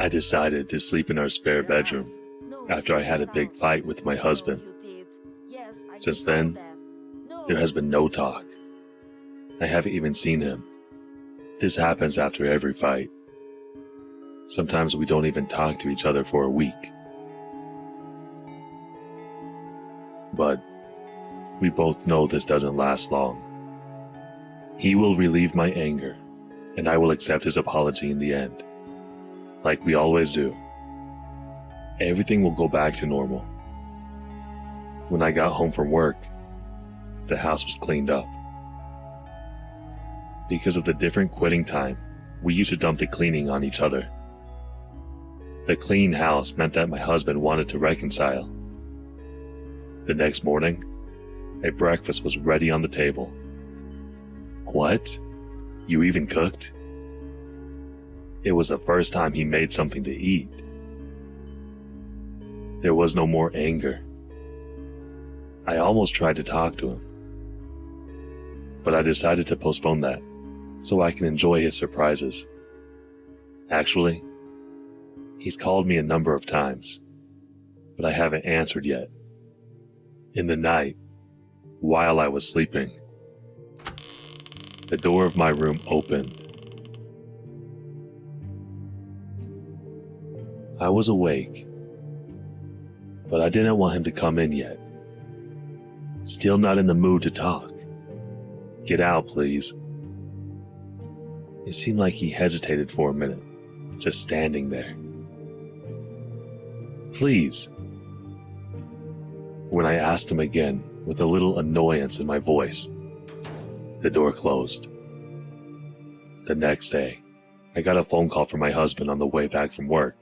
I decided to sleep in our spare bedroom after I had a big fight with my husband. Since then, there has been no talk. I haven't even seen him. This happens after every fight. Sometimes we don't even talk to each other for a week. But we both know this doesn't last long. He will relieve my anger, and I will accept his apology in the end. Like we always do. Everything will go back to normal. When I got home from work, the house was cleaned up. Because of the different quitting time, we used to dump the cleaning on each other. The clean house meant that my husband wanted to reconcile. The next morning, a breakfast was ready on the table. What? You even cooked? It was the first time he made something to eat. There was no more anger. I almost tried to talk to him, but I decided to postpone that so I can enjoy his surprises. Actually, he's called me a number of times, but I haven't answered yet. In the night, while I was sleeping, the door of my room opened. I was awake, but I didn't want him to come in yet. Still not in the mood to talk. Get out, please. It seemed like he hesitated for a minute, just standing there. Please. When I asked him again, with a little annoyance in my voice, the door closed. The next day, I got a phone call from my husband on the way back from work.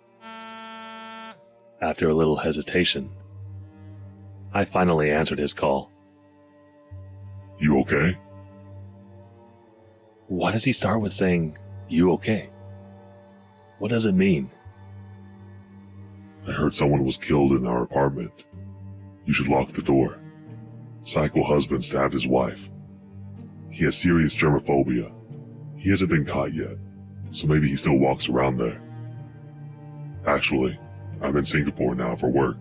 After a little hesitation, I finally answered his call. You okay? Why does he start with saying, "You okay?" What does it mean? I heard someone was killed in our apartment. You should lock the door. Psycho husband stabbed his wife. He has serious germophobia. He hasn't been caught yet, so maybe he still walks around there. Actually, I'm in Singapore now for work.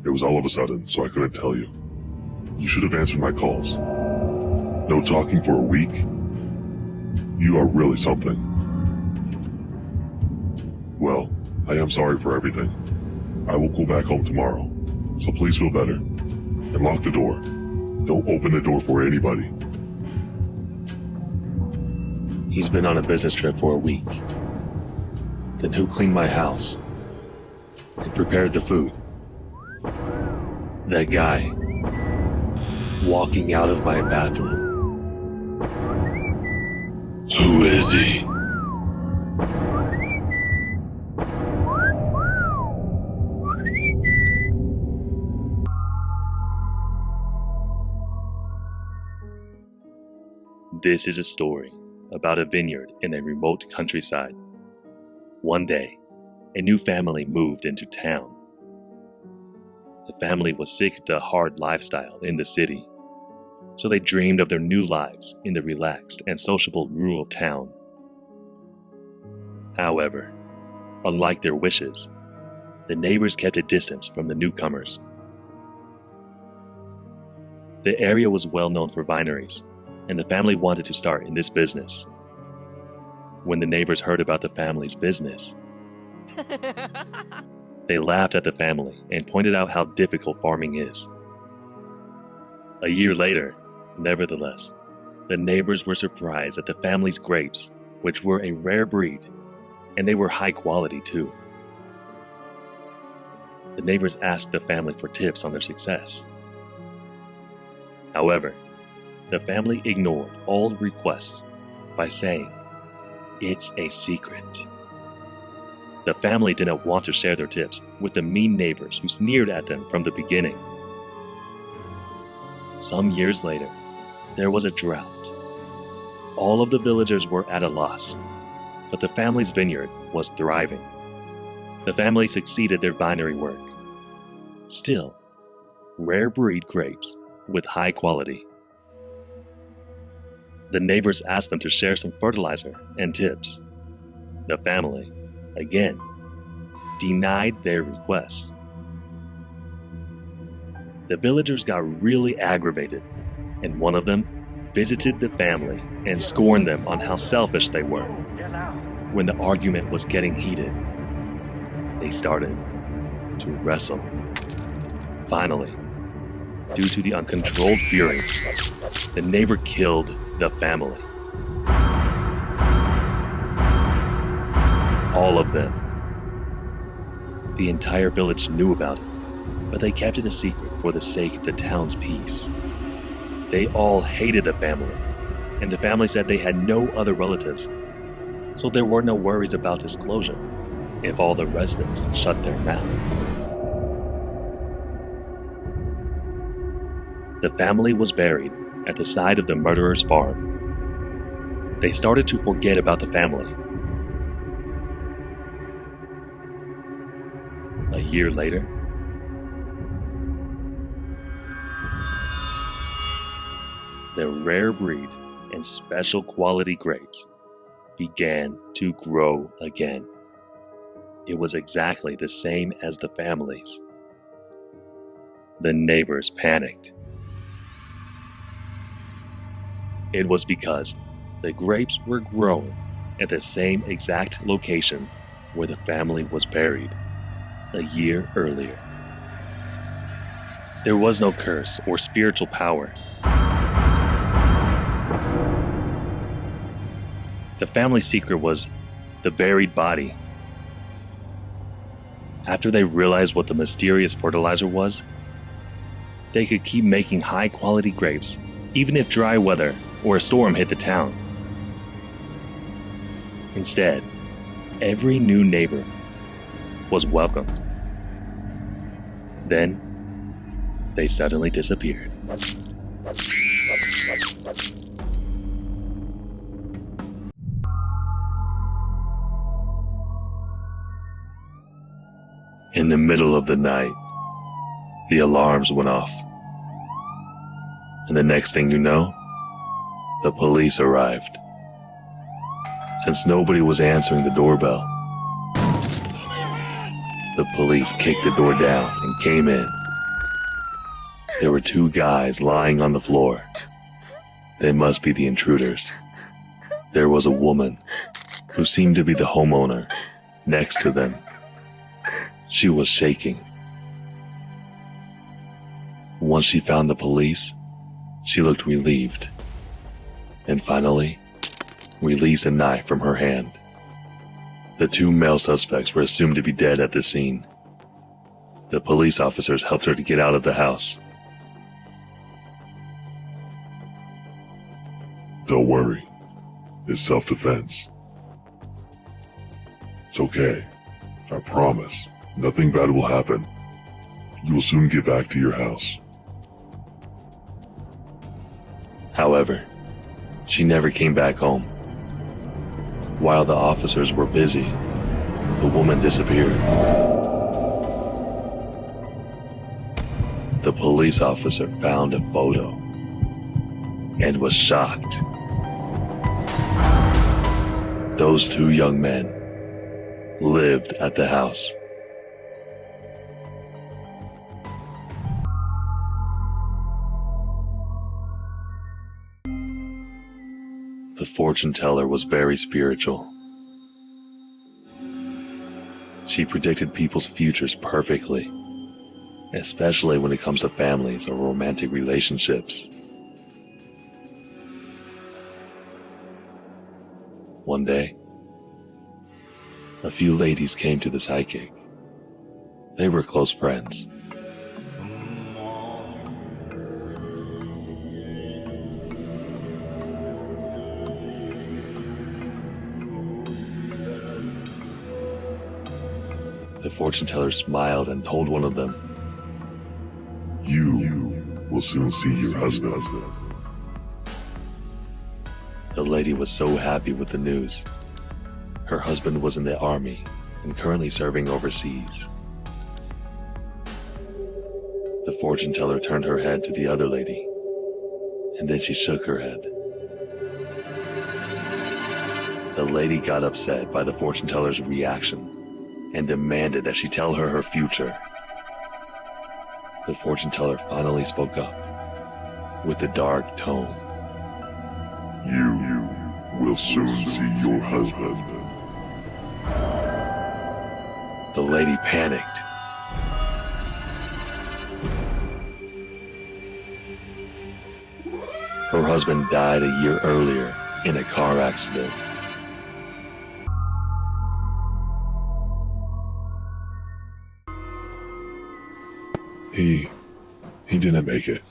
It was all of a sudden, so I couldn't tell you. You should have answered my calls. No talking for a week? You are really something. Well, I am sorry for everything. I will go back home tomorrow, so please feel better. And lock the door. Don't open the door for anybody. He's been on a business trip for a week. Then who cleaned my house and prepared the food? That guy walking out of my bathroom. Who is he? This is a story about a vineyard in a remote countryside. One day, a new family moved into town. The family was sick of the hard lifestyle in the city, so they dreamed of their new lives in the relaxed and sociable rural town. However, unlike their wishes, the neighbors kept a distance from the newcomers. The area was well known for vineries, and the family wanted to start in this business. When the neighbors heard about the family's business, they laughed at the family and pointed out how difficult farming is. A year later, nevertheless, the neighbors were surprised at the family's grapes, which were a rare breed, and they were high quality too. The neighbors asked the family for tips on their success. However, the family ignored all requests by saying, "It's a secret." The family didn't want to share their tips with the mean neighbors who sneered at them from the beginning. Some years later, there was a drought. All of the villagers were at a loss, but the family's vineyard was thriving. The family succeeded their vinery work. Still, rare breed grapes with high quality. The neighbors asked them to share some fertilizer and tips. The family, again, denied their request. The villagers got really aggravated, and one of them visited the family and scorned them on how selfish they were. When the argument was getting heated, they started to wrestle. Finally, due to the uncontrolled fury, the neighbor killed the family. All of them. The entire village knew about it, but they kept it a secret for the sake of the town's peace. They all hated the family, and the family said they had no other relatives, so there were no worries about disclosure if all the residents shut their mouth. The family was buried at the side of the murderer's farm. They started to forget about the family. A year later, the rare breed and special quality grapes began to grow again. It was exactly the same as the family's. The neighbors panicked. It was because the grapes were grown at the same exact location where the family was buried a year earlier. There was no curse or spiritual power. The family secret was the buried body. After they realized what the mysterious fertilizer was, they could keep making high-quality grapes even if dry weather or a storm hit the town. Instead, every new neighbor was welcomed. Then, they suddenly disappeared. In the middle of the night, the alarms went off. And the next thing you know, the police arrived. Since nobody was answering the doorbell, the police kicked the door down and came in. There were two guys lying on the floor. They must be the intruders. There was a woman, who seemed to be the homeowner, next to them. She was shaking. Once she found the police, she looked relieved, and finally released a knife from her hand. The two male suspects were assumed to be dead at the scene. The police officers helped her to get out of the house. Don't worry. It's self-defense. It's okay. I promise. Nothing bad will happen. You will soon get back to your house. However, she never came back home. While the officers were busy, the woman disappeared. The police officer found a photo and was shocked. Those two young men lived at the house. The fortune teller was very spiritual. She predicted people's futures perfectly, especially when it comes to families or romantic relationships. One day, a few ladies came to the psychic. They were close friends. The fortune teller smiled and told one of them, You will soon see your husband. The lady was so happy with the news. Her husband was in the army and currently serving overseas. The fortune teller turned her head to the other lady, and then she shook her head. The lady got upset by the fortune teller's reaction and demanded that she tell her future. The fortune teller finally spoke up with a dark tone. You will soon see your husband. The lady panicked. Her husband died a year earlier in a car accident. He didn't make it.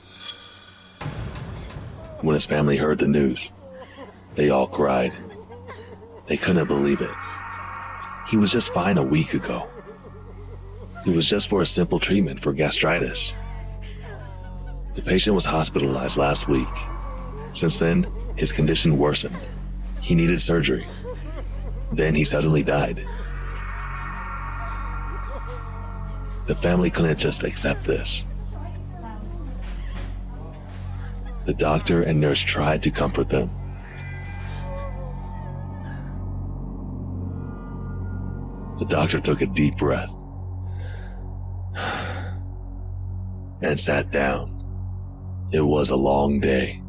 When his family heard the news, they all cried. They couldn't believe it. He was just fine a week ago. It was just for a simple treatment for gastritis. The patient was hospitalized last week. Since then, his condition worsened. He needed surgery. Then he suddenly died. The family couldn't just accept this. The doctor and nurse tried to comfort them. The doctor took a deep breath and sat down. It was a long day.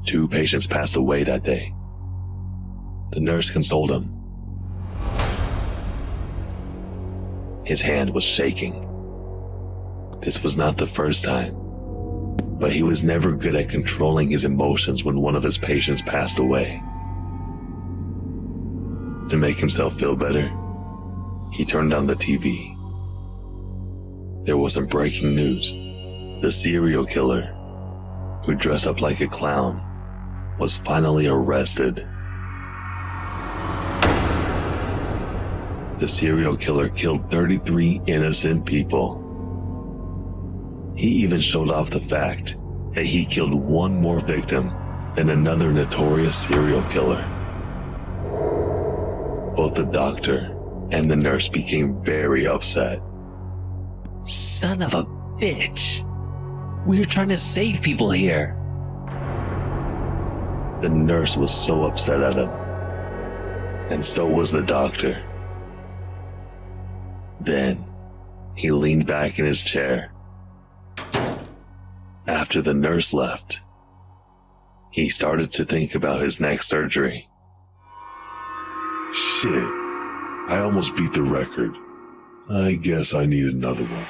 2 patients passed away that day. The nurse consoled him. His hand was shaking. This was not the first time, but he was never good at controlling his emotions when one of his patients passed away. To make himself feel better, he turned on the TV. There was some breaking news. The serial killer, who dressed up like a clown, was finally arrested. The serial killer killed 33 innocent people. He even showed off the fact that he killed one more victim than another notorious serial killer. Both the doctor and the nurse became very upset. Son of a bitch! We're trying to save people here. The nurse was so upset at him, and so was the doctor. Then, he leaned back in his chair. After the nurse left, he started to think about his next surgery. Shit, I almost beat the record. I guess I need another one.